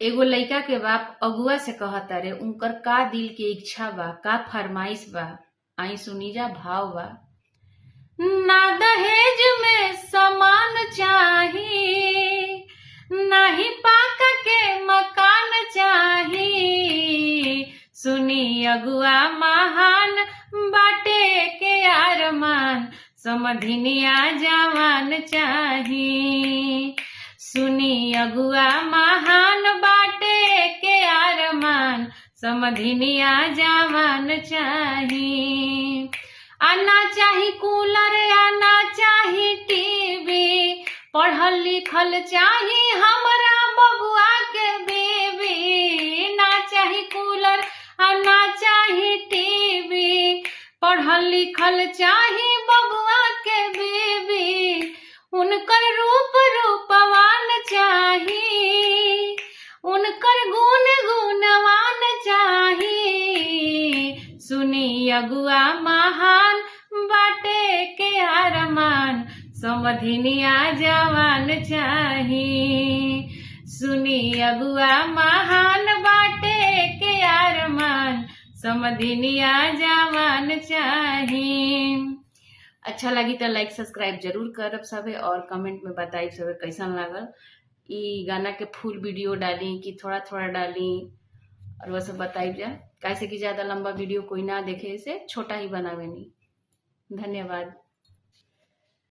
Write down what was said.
एगो लइका के बाप अगुआ से कहता रे उनकर का दिल के इच्छा बा, का फरमाइश बा। आई सुनीजा भाव बा। ना दहेज में सामान चाही, ना ही पाका के मकान चाही। सुनी अगुआ महान बाटे के अरमान, समधिनिया जवान चाही। सुनी अगुआ महान बाटे के अरमान, समधिनिया जवान चाही। आना चाही कूलर, आना चाही टीवी, पढ़ल लिखल चाही हमरा बबुआ के बेबी। ना चाही कूलर, आना चाही टीवी, पढ़ल लिखल चाही बबुआ के बेबी। उनकर रूप रूपवान चाही, उनकर गुण गुणवान चाही। सुनी अगुआ महान बाटे के अरमान, समधिनिया जवान चाही। सुनी अगुआ महान बाटे के अरमान, समधिनिया जवान चाही। अच्छा लगी तो लाइक सब्सक्राइब जरूर करब सबे, और कमेंट में बताइब सबे कैसन लागल। ई गाना के फुल वीडियो डाली कि थोड़ा थोड़ा डाली, और वो सब बताइब जा। कैसे कि ज्यादा लंबा वीडियो कोई ना देखे, इसे छोटा ही बनावेनी। धन्यवाद।